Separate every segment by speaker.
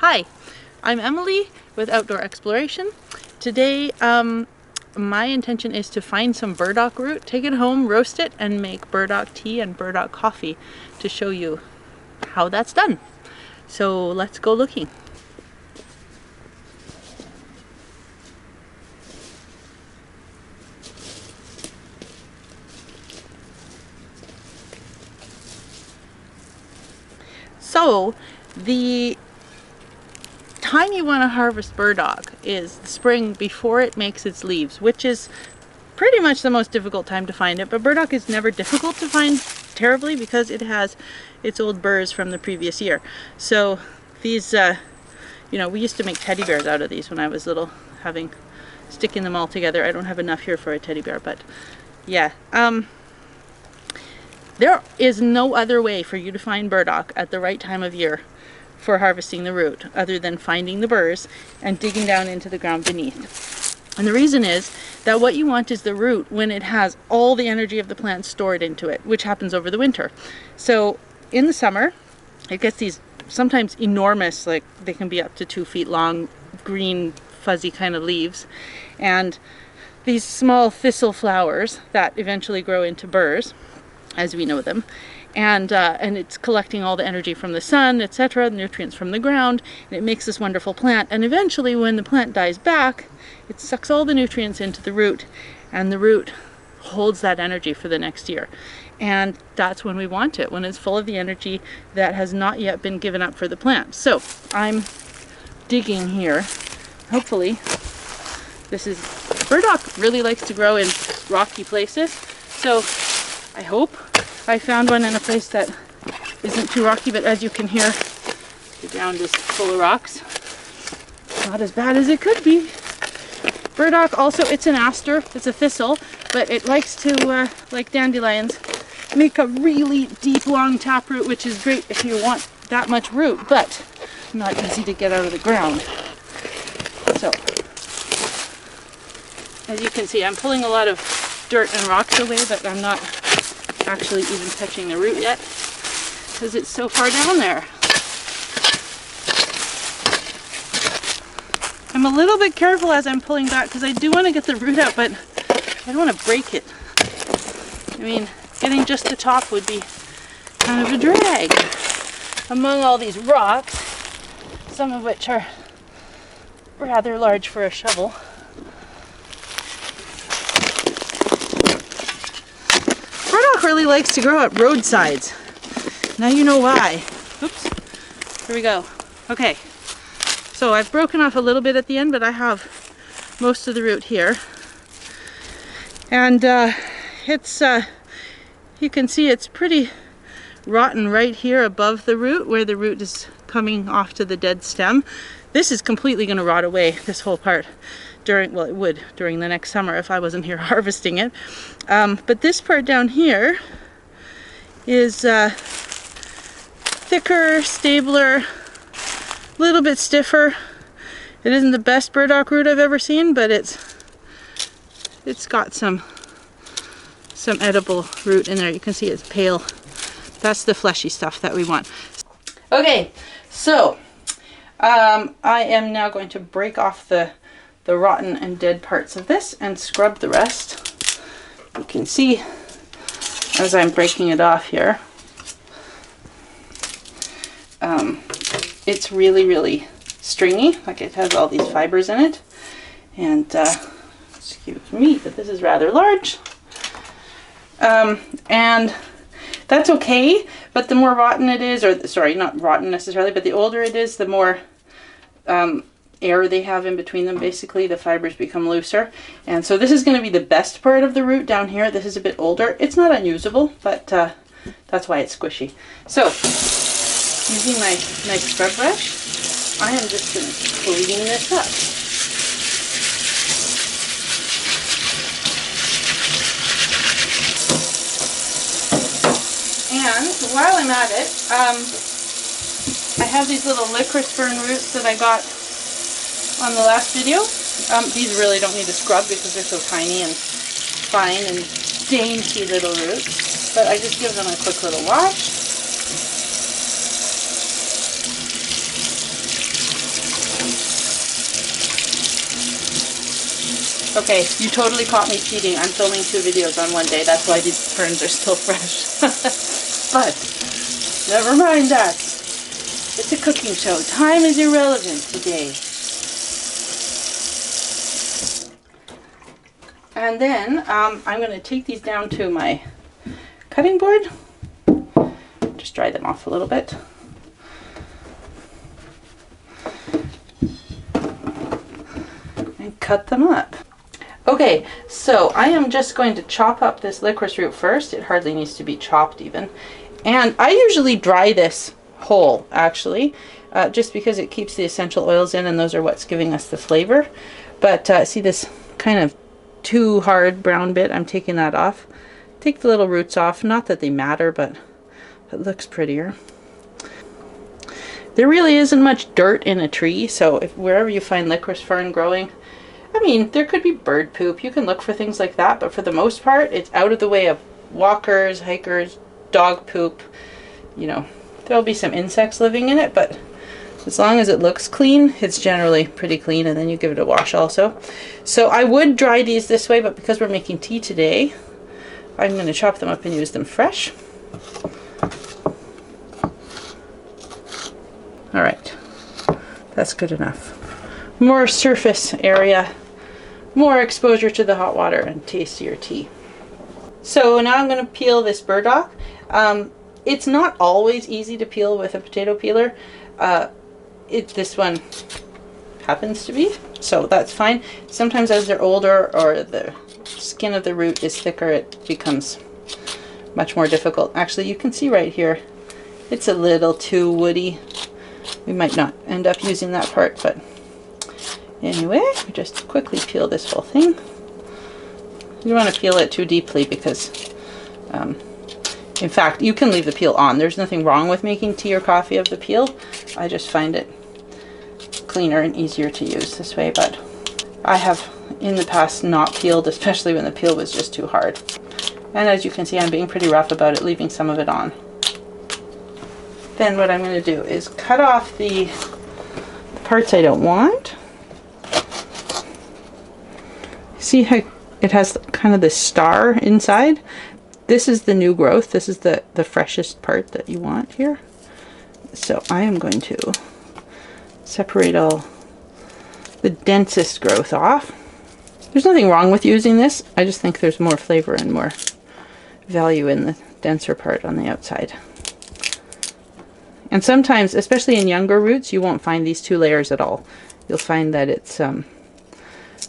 Speaker 1: Hi, I'm Emily with Outdoor Exploration. Today my intention is to find some burdock root, take it home, roast it, and make burdock tea and burdock coffee to show you how that's done. So let's go looking. So the time you want to harvest burdock is the spring before it makes its leaves, which is pretty much the most difficult time to find it. But burdock is never difficult to find terribly because it has its old burrs from the previous year. So these, you know, we used to make teddy bears out of these when I was little, sticking them all together. I don't have enough here for a teddy bear, but yeah. There is no other way for you to find burdock at the right time of year for harvesting the root other than finding the burrs and digging down into the ground beneath. And the reason is that what you want is the root when it has all the energy of the plant stored into it, which happens over the winter. So in the summer, it gets these sometimes enormous, like they can be up to 2 feet long, green, fuzzy kind of leaves, and these small thistle flowers that eventually grow into burrs, as we know them. And it's collecting all the energy from the sun, etc., the nutrients from the ground, and it makes this wonderful plant. And eventually when the plant dies back, it sucks all the nutrients into the root, and the root holds that energy for the next year. And that's when we want it, when it's full of the energy that has not yet been given up for the plant. So I'm digging here. Hopefully burdock really likes to grow in rocky places, so I hope I found one in a place that isn't too rocky, but as you can hear, the ground is full of rocks. Not as bad as it could be. Burdock also, it's an aster, it's a thistle, but it likes to, like dandelions, make a really deep, long taproot, which is great if you want that much root, but not easy to get out of the ground. So, as you can see, I'm pulling a lot of dirt and rocks away, but I'm not actually even touching the root yet because it's so far down there. I'm a little bit careful as I'm pulling back because I do want to get the root out, but I don't want to break it. I mean, getting just the top would be kind of a drag among all these rocks, some of which are rather large for a shovel. Really likes to grow at roadsides. Now you know why. Oops. Here we go. Okay. So I've broken off a little bit at the end, but I have most of the root here. And it's, you can see it's pretty rotten right here above the root, where the root is coming off to the dead stem. This is completely going to rot away, this whole part. Well, it would during the next summer if I wasn't here harvesting it. But this part down here is thicker, stabler, a little bit stiffer. It isn't the best burdock root I've ever seen, but it's got some edible root in there. You can see it's pale. That's the fleshy stuff that we want. Okay, so I am now going to break off the rotten and dead parts of this and scrub the rest. You can see as I'm breaking it off here, it's really stringy, like it has all these fibers in it, and excuse me, but this is rather large, and that's okay, but the more rotten it is, or sorry, not rotten necessarily, but the older it is, the more air they have in between them. Basically the fibers become looser, and so this is going to be the best part of the root down here. This is a bit older. It's not unusable, but that's why it's squishy. So using my nice scrub brush, I am just going to clean this up. And while I'm at it, I have these little licorice fern roots that I got on the last video. These really don't need a scrub because they're so tiny and fine and dainty little roots, but I just give them a quick little wash. Okay, you totally caught me cheating. I'm filming 2 videos on one day. That's why these ferns are still fresh. But never mind that. It's a cooking show. Time is irrelevant today. And then I'm going to take these down to my cutting board. Just dry them off a little bit. And cut them up. Okay, so I am just going to chop up this licorice root first. It hardly needs to be chopped even. And I usually dry this whole, actually, just because it keeps the essential oils in, and those are what's giving us the flavor. But see this kind of too hard brown bit? I'm taking that off. Take the little roots off. Not that they matter, but it looks prettier. There really isn't much dirt in a tree, so if wherever you find licorice fern growing, I mean, there could be bird poop. You can look for things like that, but for the most part, it's out of the way of walkers, hikers, dog poop. You know, there'll be some insects living in it, but as long as it looks clean, it's generally pretty clean, and then you give it a wash also. So I would dry these this way, but because we're making tea today, I'm going to chop them up and use them fresh. All right, that's good enough. More surface area, more exposure to the hot water, and tastier tea. So now I'm going to peel this burdock. It's not always easy to peel with a potato peeler. This one happens to be, so that's fine. Sometimes as they're older or the skin of the root is thicker, it becomes much more difficult. Actually, you can see right here, it's a little too woody. We might not end up using that part, but anyway, just quickly peel this whole thing. You don't want to peel it too deeply because, in fact, you can leave the peel on. There's nothing wrong with making tea or coffee of the peel. I just find it cleaner and easier to use this way, but I have in the past not peeled, especially when the peel was just too hard. And as you can see, I'm being pretty rough about it, leaving some of it on. Then what I'm going to do is cut off the parts I don't want. See how it has kind of this star inside? This is the new growth. This is the freshest part that you want here. So I am going to separate all the densest growth off. There's nothing wrong with using this. I just think there's more flavor and more value in the denser part on the outside. And sometimes, especially in younger roots, you won't find these 2 layers at all. You'll find that it's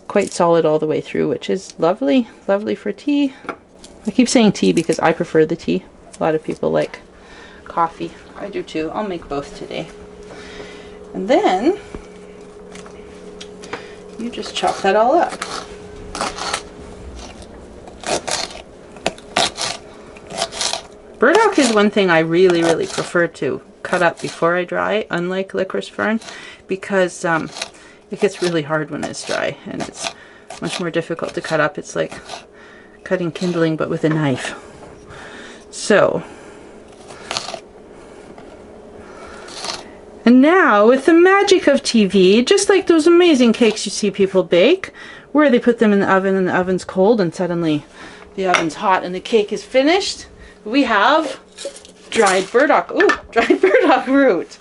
Speaker 1: quite solid all the way through, which is lovely, lovely for tea. I keep saying tea because I prefer the tea. A lot of people like coffee. I do too. I'll make both today. And then you just chop that all up. Burdock is one thing I really, really prefer to cut up before I dry, unlike licorice fern, because it gets really hard when it's dry, and it's much more difficult to cut up. It's like cutting kindling but with a knife. So, and now with the magic of TV, just like those amazing cakes you see people bake, where they put them in the oven and the oven's cold and suddenly the oven's hot and the cake is finished, we have dried burdock. Ooh, dried burdock root,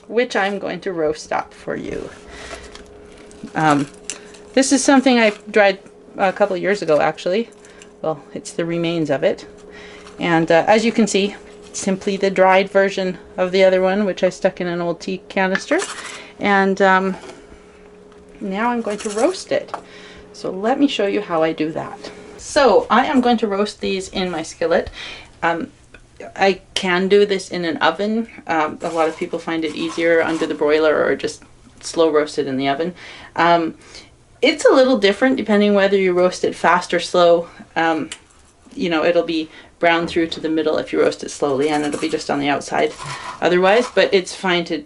Speaker 1: which I'm going to roast up for you. This is something I dried a couple of years ago, actually. Well, it's the remains of it. And as you can see, simply the dried version of the other one, which I stuck in an old tea canister. And now I'm going to roast it. So let me show you how I do that. So I am going to roast these in my skillet. I can do this in an oven. A lot of people find it easier under the broiler or just slow roast it in the oven. It's a little different depending whether you roast it fast or slow. You know, it'll be brown through to the middle if you roast it slowly, and it'll be just on the outside otherwise, but it's fine to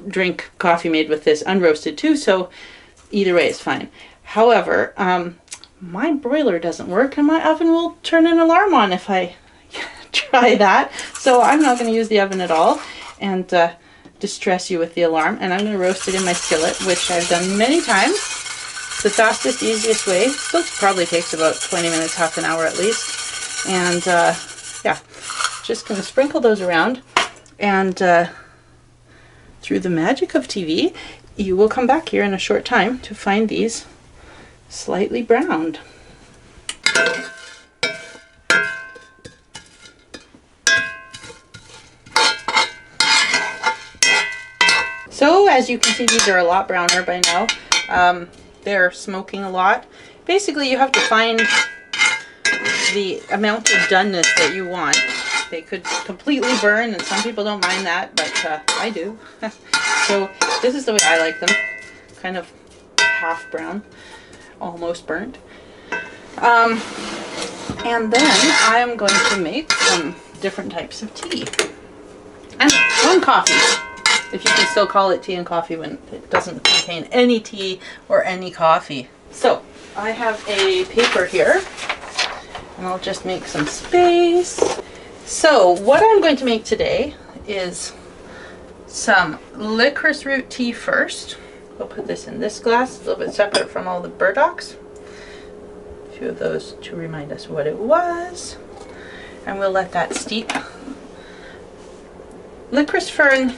Speaker 1: drink coffee made with this unroasted too, so either way is fine. However, my broiler doesn't work and my oven will turn an alarm on if I try that, so I'm not going to use the oven at all and distress you with the alarm, and I'm going to roast it in my skillet, which I've done many times. the fastest, easiest way. Still probably takes about 20 minutes, half an hour at least. And yeah, just going to sprinkle those around. And through the magic of TV, you will come back here in a short time to find these slightly browned. So as you can see, these are a lot browner by now. They're smoking a lot. Basically, you have to find the amount of doneness that you want. They could completely burn, and some people don't mind that, but I do. So this is the way I like them, kind of half brown, almost burnt. And then I am going to make some different types of tea. And one coffee, if you can still call it tea and coffee when it doesn't contain any tea or any coffee. So I have a paper here, and I'll just make some space. So what I'm going to make today is some licorice root tea first. We'll put this in this glass, a little bit separate from all the burdocks. A few of those to remind us what it was. And we'll let that steep. Licorice fern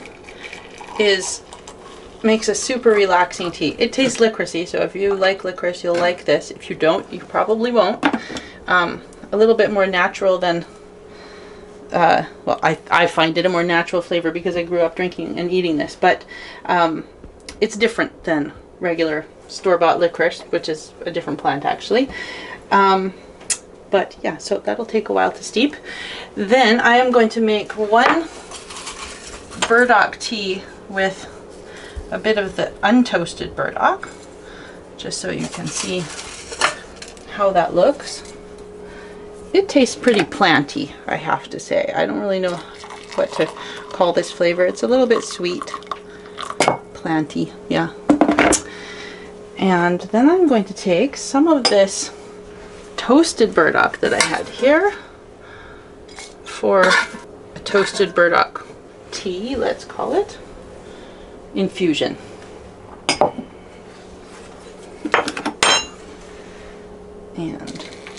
Speaker 1: makes a super relaxing tea. It tastes licoricey, so if you like licorice, you'll like this. If you don't, you probably won't. A little bit more natural than, well, I find it a more natural flavor because I grew up drinking and eating this, but it's different than regular store-bought licorice, which is a different plant actually. But yeah, so that'll take a while to steep. Then I am going to make one burdock tea with a bit of the untoasted burdock, just so you can see how that looks. It tastes pretty planty, I have to say. I don't really know what to call this flavor. It's a little bit sweet, planty, yeah. And then I'm going to take some of this toasted burdock that I had here for a toasted burdock tea, let's call it, infusion. And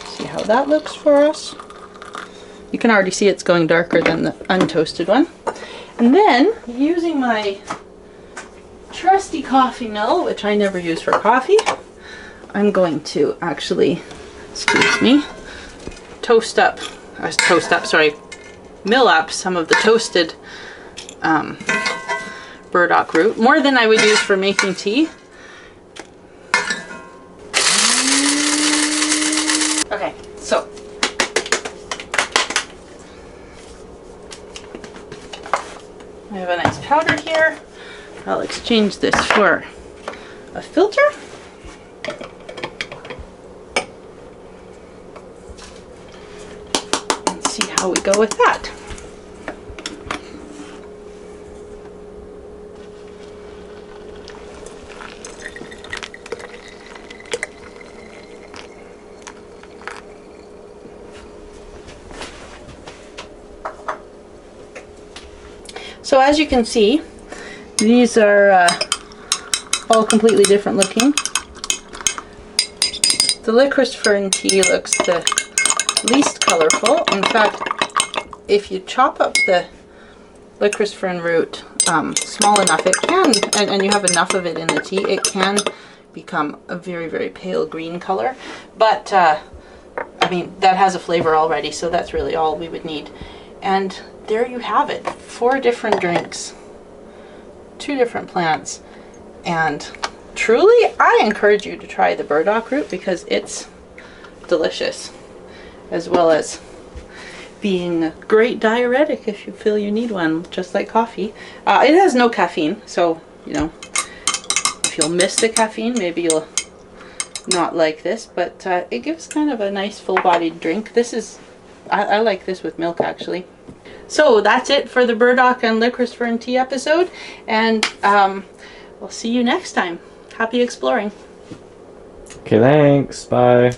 Speaker 1: see how that looks for us. You can already see it's going darker than the untoasted one. And then, using my trusty coffee mill, which I never use for coffee, I'm going to actually, excuse me, mill up some of the toasted burdock root, more than I would use for making tea. Okay, so I have a nice powder here. I'll exchange this for a filter. And see how we go with that. So as you can see, these are all completely different looking. The licorice fern tea looks the least colorful. In fact, if you chop up the licorice fern root small enough, it can, and you have enough of it in the tea, it can become a very, very pale green color. But, I mean, that has a flavor already, so that's really all we would need. And there you have it, 4 different drinks, 2 different plants, and truly I encourage you to try the burdock root because it's delicious, as well as being a great diuretic if you feel you need one, just like coffee. It has no caffeine, so you know, if you'll miss the caffeine, maybe you'll not like this, but it gives kind of a nice full-bodied drink. This is, I like this with milk actually. So that's it for the burdock and licorice fern tea episode, and we'll see you next time. Happy exploring.
Speaker 2: Okay, thanks. Bye.